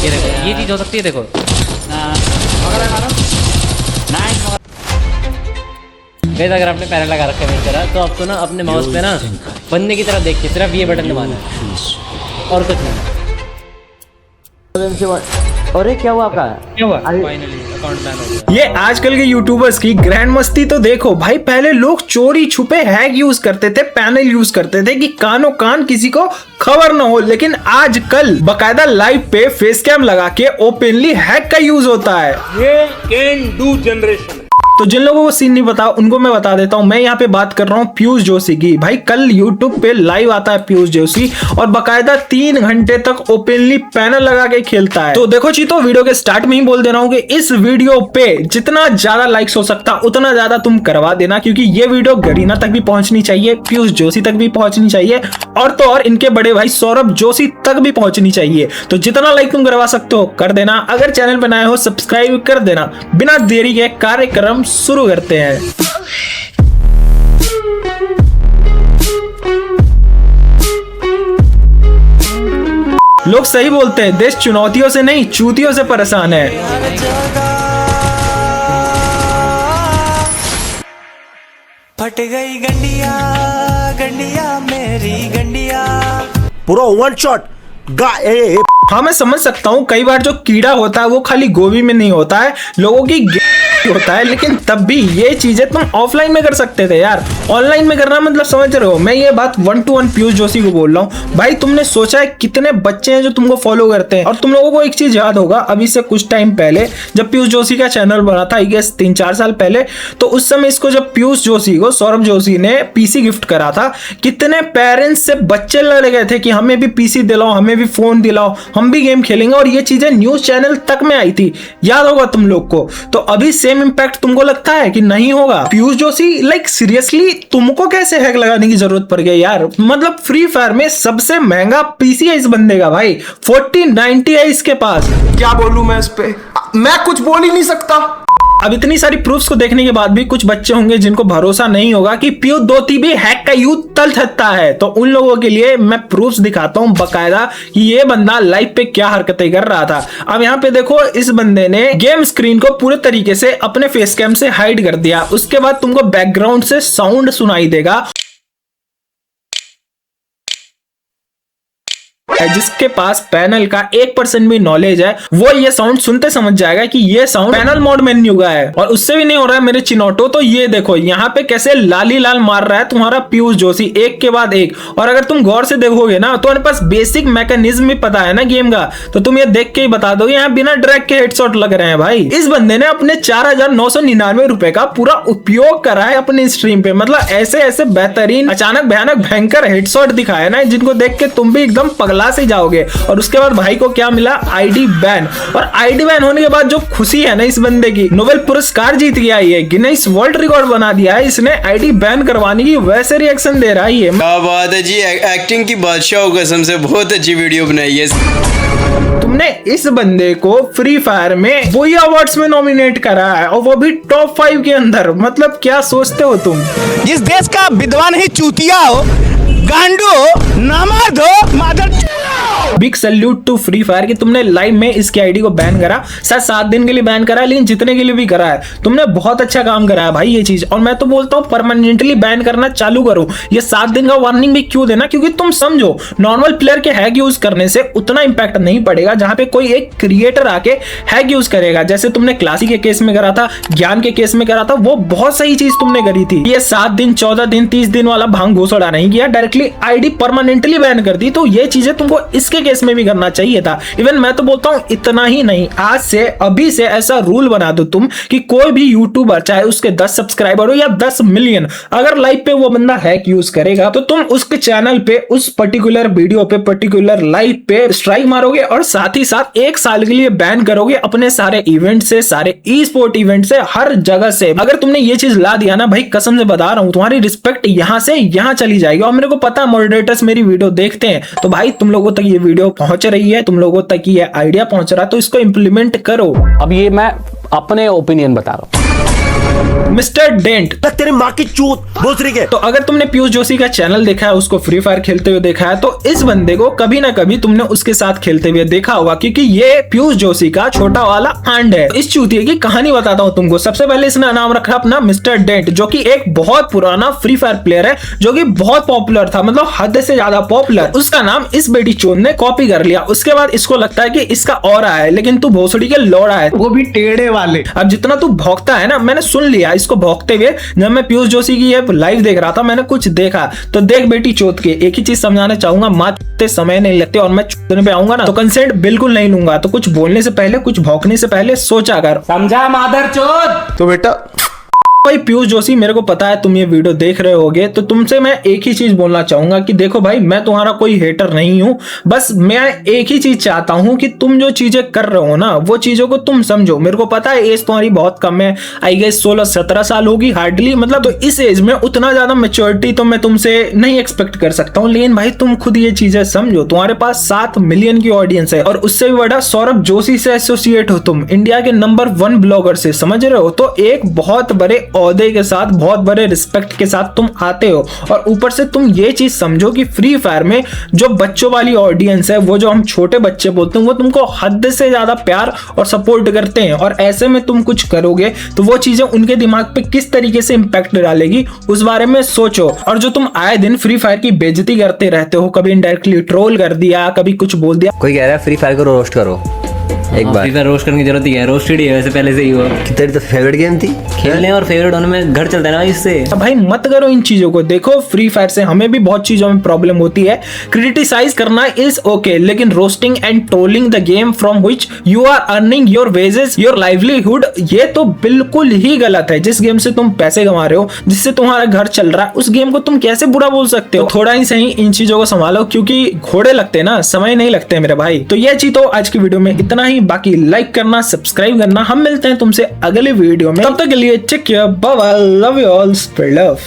ये देखो ये चीज हो सकती है, देखो गाइस अगर आपने पैनल लगा रखा है मेरी तरह, तो आपको ना अपने माउस पे ना बंदे की तरह देख के सिर्फ ये बटन दबाना है और कुछ नहीं। अरे क्या हुआ आपका? क्या हुआ? फाइनली अकाउंट बैन हो गया। ये आजकल के यूट्यूबर्स की ग्रैंड मस्ती तो देखो भाई। पहले लोग चोरी छुपे हैक यूज करते थे, पैनल यूज करते थे कि कानो कान किसी को खबर ना हो, लेकिन आजकल बकायदा लाइव पे फेस कैम लगा के ओपनली हैक का यूज होता है। ये कैन डू जनरेशन। तो जिन लोगों को सीन नहीं पता उनको मैं बता देता हूं। मैं यहाँ पे बात कर रहा हूँ पीयूष जोशी की। भाई कल यूट्यूब पे लाइव आता है पीयूष जोशी और बकायदा 3 घंटे तक ओपनली पैनल लगा के खेलता है। तो देखो चीतो, वीडियो के स्टार्ट में ही बोल दे रहा हूँ कि इस वीडियो पे जितना ज्यादा लाइक्स हो सकता उतना ज्यादा तुम करवा देना, क्योंकि ये वीडियो गरीना तक भी पहुंचनी चाहिए, पीयूष जोशी तक भी पहुंचनी चाहिए और तो और इनके बड़े भाई सौरभ जोशी तक भी पहुंचनी चाहिए। तो जितना लाइक तुम करवा सकते हो कर देना। अगर चैनल पर नए हो सब्सक्राइब कर देना। बिना देरी के कार्यक्रम शुरू करते हैं। लोग सही बोलते हैं, देश चुनौतियों से नहीं चूतियों से परेशान है। फट गई गंडिया गंडिया मेरी गंडिया। पूरा वन शॉट हाँ मैं समझ सकता हूँ, कई बार जो कीड़ा होता है वो खाली गोभी में नहीं होता है, लोगों की होता है, लेकिन तब भी ये चीजें तुम ऑफलाइन में कर सकते थे यार। ऑनलाइन में करना मतलब समझ रहे हो। मैं ये बात 1 to 1 पीयूष जोशी को बोल रहा हूँ। भाई तुमने सोचा है कितने बच्चे हैं जो तुमको फॉलो करते हैं। और तुम लोगों को एक चीज याद होगा, अभी से कुछ टाइम पहले जब पीयूष जोशी का चैनल बना था, आई गेस 3-4 साल पहले, तो उस समय इसको जब पीयूष जोशी को सौरभ जोशी ने पीसी गिफ्ट करा था, कितने पेरेंट्स से बच्चे लड़ गए थे कि हमें भी पीसी दिलाओ, हमें भी फोन दिलाओ, हम भी गेम खेलेंगे। और ये चीजें न्यूज चैनल तक में आई थी, याद होगा तुम लोग को। तो अभी सेम इंपैक्ट तुमको लगता है कि नहीं होगा? पीयूष जोशी लाइक सीरियसली तुमको कैसे हैक लगाने की जरूरत पड़ गई यार? मतलब फ्री फायर में सबसे महंगा पीसी है इस बंदे का भाई, 4090 है इसके पास। क्या बोलूं मैं इस पे, मैं कुछ बोल ही नहीं सकता। अब इतनी सारी प्रूफ्स को देखने के बाद भी कुछ बच्चे होंगे जिनको भरोसा नहीं होगा कि पीयूष दोती भी हैक का यूज तल सकता है। तो उन लोगों के लिए मैं प्रूफ्स दिखाता हूं बकायदा कि ये बंदा लाइव पे क्या हरकतें कर रहा था। अब यहाँ पे देखो, इस बंदे ने गेम स्क्रीन को पूरे तरीके से अपने फेस कैम से हाइड कर दिया। उसके बाद तुमको बैकग्राउंड से साउंड सुनाई देगा। जिसके पास पैनल का 1% भी नॉलेज है वो ये साउंड सुनते समझ जाएगा कि ये साउंड पैनल मोड मेन्यू का है। और उससे भी नहीं हो रहा है मेरे चिनोटो। तो ये देखो यहाँ पे कैसे लाली लाल मार रहा है तुम्हारा पीयूष जोशी, एक के बाद एक। और अगर तुम गौर से देखोगे ना, तो तुम्हारे पास बेसिक मैकेनिज्म भी पता है ना गेम का, तो तुम ये देख के ही बता दोगे यहाँ बिना ड्रैग के हेडशॉट लग रहे हैं। भाई इस बंदे ने अपने 4999 रुपए का पूरा उपयोग करा है अपनी स्ट्रीम पे। मतलब ऐसे ऐसे बेहतरीन अचानक भयानक भयंकर हेडशॉट दिखाए ना, जिनको देख के तुम भी एकदम पगला से जाओगे। और उसके बाद भाई को क्या मिला? ID ban. और आईडी बैन होने के बाद जो खुशी है ना इस बंदे की, नोबेल पुरस्कार जीत गया, ये गिनीज वर्ल्ड रिकॉर्ड बना दिया है इसने आईडी बैन करवाने की। वैसे रिएक्शन दे रहा है ये। क्या बात है जी, एक्टिंग की बादशाह कसम से बहुत अच्छी वीडियो बनाई है। तुमने इस बंदे को फ्री फायर में वही अवार्ड्स में नॉमिनेट करा है और वो भी टॉप 5 के अंदर। मतलब क्या सोचते हो तुम? जिस देश का विद्वान ही चूतिया हो, गांडू हो, नामर्द हो, मादर। Big salute to Free Fire कि तुमने लाइव में इसकी आईडी को बैन करा। शायद 7 दिन के लिए बैन करा, लेकिन जितने के लिए भी करा है तुमने बहुत अच्छा काम करा है भाई ये चीज। और मैं तो बोलता हूँ परमानेंटली बैन करना चालू करो। ये 7 दिन का वार्निंग भी क्यों देना? क्योंकि तुम समझो नॉर्मल प्लेयर के हैक यूज करने से उतना इंपैक्ट नहीं पड़ेगा जहां पे कोई एक क्रिएटर आके हैक यूज करेगा। जैसे तुमने क्लासी के केस में करा था, ज्ञान के केस में करा था, वो बहुत सही चीज तुमने करी थी। ये 7 दिन 14 दिन 30 दिन वाला भांग घोसड़ा नहीं किया, डायरेक्टली आईडी परमानेंटली बैन कर दी। तो ये चीजें तुमको इसके केस में भी करना चाहिए था। इवन मैं तो बोलता हूं इतना ही नहीं, आज से अभी से ऐसा रूल बना दो तुम कि कोई भी यूट्यूबर चाहे उसके 10 सब्सक्राइबर हो या 10 मिलियन, अगर लाइव पे वो बंदा हैक यूज करेगा तो तुम उसके चैनल पे उस पर्टिकुलर वीडियो पे पर्टिकुलर लाइव पे स्ट्राइक मारोगे और साथ ही साथ 1 साल के लिए बैन करोगे अपने सारे इवेंट से, सारे ई स्पोर्ट इवेंट से, हर जगह से। अगर तुमने ये चीज ला दिया ना भाई, कसम से बता रहा हूं तुम्हारी रिस्पेक्ट यहां से यहां चली जाएगी। और मेरे को पता मॉडरेटर्स मेरी वीडियो देखते हैं, तो भाई तुम लोगों तक ये वीडियो पहुंच रही है, तुम लोगों तक ये आइडिया पहुंच रहा है, तो इसको इंप्लीमेंट करो। अब ये मैं अपने ओपिनियन बता रहा हूँ। Mister Dent. तेरे माँ की चूत भोसड़ी के। तो अगर तुमने पीयूष जोशी का चैनल देखा है, उसको फ्री फायर खेलते हुए देखा है, तो इस बंदे को कभी ना कभी तुमने उसके साथ खेलते हुए देखा होगा, क्योंकि ये पीयूष जोशी का छोटा वाला आंड है। इस चूतिए की कहानी बताता हूँ तुमको। सबसे पहले इसने नाम रखा अपना मिस्टर डेंट, जो कि एक बहुत पुराना फ्री फायर प्लेयर है, जो कि बहुत पॉपुलर था, मतलब हद से ज्यादा पॉपुलर। उसका नाम इस बेटी चोद ने कॉपी कर लिया। उसके बाद इसको लगता है कि इसका और है, लेकिन तू भोसड़ी के लौड़ा है, वो भी टेढ़े वाले। अब जितना तू भौंकता है ना, मैंने सुन लिया इसको भौंकते हुए। जब मैं पीयूष जोशी की ये लाइव देख रहा था, मैंने कुछ देखा। तो देख बेटी चोद के, एक ही चीज समझाना चाहूंगा, माँ समय नहीं लगते, और मैं चुदने पे आऊंगा ना तो कंसेंट बिल्कुल नहीं लूंगा। तो कुछ बोलने से पहले, कुछ भौंकने से पहले सोचा कर, समझा मादर चोद। तो बेटा भाई पीयूष जोशी, मेरे को पता है तुम ये वीडियो देख रहे होगे, तो तुमसे मैं एक ही चीज बोलना चाहूंगा कि देखो भाई, मैं तुम्हारा कोई हेटर नहीं हूं। बस मैं एक ही चीज चाहता हूं कि तुम जो चीजें कर रहे हो ना, वो चीजों को तुम समझो। मेरे को पता है एज तुम्हारी बहुत कम है, आई गेस 16-17 साल होगी हार्डली, मतलब तो इस एज में उतना ज्यादा मेच्योरिटी तो मैं तुमसे नहीं एक्सपेक्ट कर सकता हूँ। लेकिन भाई तुम खुद ये चीजें समझो। तुम्हारे पास 7 मिलियन की ऑडियंस है, और उससे भी बड़ा सौरभ जोशी से एसोसिएट हो तुम, इंडिया के नंबर 1 ब्लॉगर से, समझ रहे हो। तो एक बहुत बड़े ओहदे के साथ, बहुत बड़े रिस्पेक्ट के साथ तुम आते हो, और ऊपर से तुम ये चीज समझो कि फ्री फायर में जो बच्चों वाली ऑडियंस है, वो जो हम छोटे बच्चे बोलते हैं, वो तुमको हद से ज्यादा प्यार और सपोर्ट करते हैं। और ऐसे में तुम कुछ करोगे तो वो चीजें उनके दिमाग पे किस तरीके से इंपैक्ट डालेगी, उस बारे में सोचो। और जो तुम आए दिन फ्री फायर की बेइज्जती करते रहते हो, कभी इनडायरेक्टली ट्रोल कर दिया, कभी कुछ बोल दिया। कोई कह रहा है फ्री फायर को रोस्ट करो एक बार। फ्री फायर रोस्ट करने की जरूरत ही है, रोस्टेड ही है वैसे पहले से ही वो। तेरी तो फेवरेट गेम थी खेलने और फेवरेट होने में घर चलता है ना इससे। अब भाई मत करो इन चीजों को। देखो फ्री फायर से हमें भी बहुत चीजों में प्रॉब्लम होती है। क्रिटिसाइज करना इज ओके, लेकिन roasting and trolling the game from which you are earning your wages, your livelihood, ये तो बिल्कुल ही गलत है। जिस गेम से तुम पैसे कमा रहे हो, जिससे तुम्हारा घर चल रहा है, उस गेम को तुम कैसे बुरा बोल सकते हो। थोड़ा ही सही इन चीजों को संभालो, क्योंकि घोड़े लगते ना, समय नहीं लगते मेरे भाई। तो ये चीज तो आज की वीडियो में इतना ही। बाकी लाइक करना, सब्सक्राइब करना। हम मिलते हैं तुमसे अगले वीडियो में, तब तक के लिए take care, bye bye, love you all, spread love.